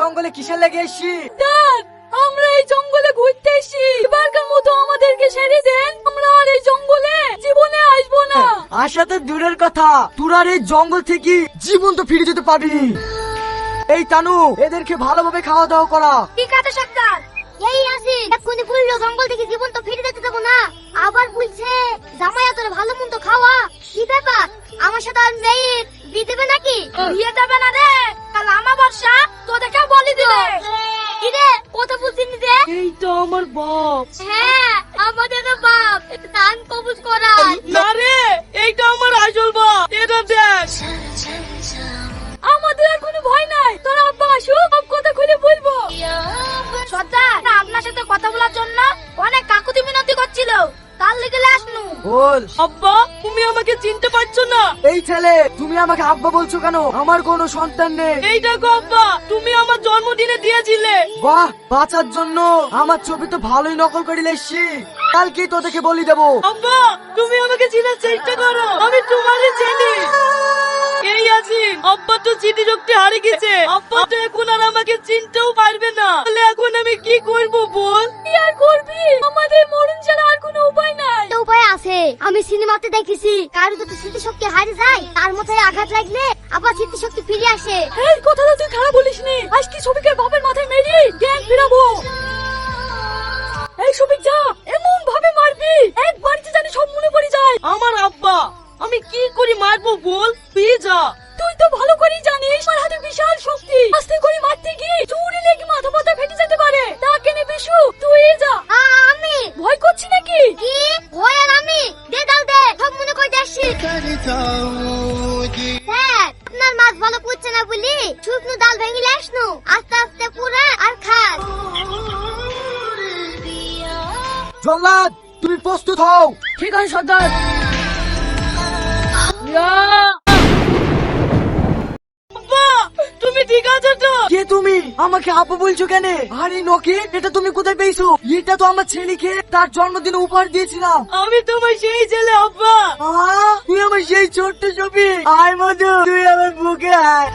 জঙ্গলে কিসের লেগে এসছি? ড্যাড, আমরা এই জঙ্গলে ঘুরতে এসেছি। এবারকার মতো আমাদেরকে ছেড়ে দেন, আমরা আর এই জঙ্গলে জীবনে আসবো না। আশা তো দূরের কথা, তোর আর এই জঙ্গল থেকে জীবন তো ফিরে যেতে পারবি। এই তানু, এদেরকে ভালোভাবে খাওয়া দাওয়া করা। ঠিক আছে সরকার। এই আসিন এক্ষুনি বললো জঙ্গল থেকে জীবন তো ফিরে যেতে দেবো না, আবার বলছে জামাইয়া তোর ভালো মন্দ খাওয়া। কি ব্যাপার, আমার সাথে আর মেয়ের বিয়ে দেবে নাকি? বিয়ে দেবে না রে, কাল আমার বর্ষা তোদেরকে বলি দিবে। কি রে, কথা বলছিস রে? এই তো আমার বাপ। হ্যাঁ, আমাদের বাপ দান কবুজ করা। না রে, এইটা আমার আসল বাপ। এটা দেখ। আমাদের আর কোনো ভয় নাই, তোর আব্বা আসুক, সব কথা খুলে বলবো। সর্দার, আপনার সাথে কথা বলার জন্য অনেক কাকুতি মিনতি করছিল, তার লেগে আসনু। বল। আব্বা, তুমি আমাকে চিনতে পারছো না? এই ছেলে, তুমি আমাকে আব্বা বলছো কেন? আমার কোনো সন্তান নেই। এই দেখো আব্বা, তুমি আমার জন্মদিনে দিয়েছিলে। বাহ, বাঁচার জন্য আমার ছবি তো ভালোই নকল করে এসছি। কালকেই তোদেরকে বলি দেবো। আব্বা, তুমি আমাকে চিনার চেষ্টা করো, আমি তোমারই ছেলে। এই আসিন, আব্বা তো স্মৃতি শক্তি হারিয়ে গেছে। আব্বা তো এখন আর আমাকে চিনতেও পারবে না। তাহলে এখন আমি কি করব বল? কি আর করবি? আমাদের মরণ ছাড়া আর কোনো উপায় নাই। একটা উপায় আছে, আমি সিনেমাতে দেখেছি কারো যদি স্মৃতিশক্তি হারিয়ে যায় তার মাথায় আঘাত লাগলে আবার স্মৃতিশক্তি ফিরে আসে। এই কথাটা তুই খারাপ বলিসনি। আজ কি সবিকের বাপের মাথায় মেরি জ্ঞান ফিরাবো। এই সবিক যা, এমন ভাবে মারবি এক বাড়িতে জানি সব মনে পড়ে যায়। আমার আব্বা, আমি কি করে মারবো বল? তুই যা। তুই তো ভালো করেই জানিস আমার হাতে বিশাল শক্তি। আস্তে করে মারতে গিয়ে চুরি লেগে মাথা পাতা ফেটে যেতে পারে। তাকে নে বিশু, তুই যা। আমি ভয় করছি নাকি? কি ভয়? আর আমি দে দাও দে, সব মনে করে আসছি। স্যার, আপনার মাছ ভালো করছে না বলি শুকনো ডাল ভেঙে আসনু, আস্তে আস্তে পুরা আর খান। জল্লাদ, তুমি প্রস্তুত হও। ঠিক আছে সর্দার। তুমি ঠিক আছো তো? কে তুমি? আমাকে আব্বু বলছো কেন? আরে নকি, এটা তুমি কোথায় পেয়েছো? এটা তো আমার ছেলেকে তার জন্মদিনে উপহার দিয়েছিলাম। আমি তোমার সেই ছেলে আব্বা। তুই আমার সেই ছোট্ট ছবি। আয় মধু, তুই আমার বুকে আয়।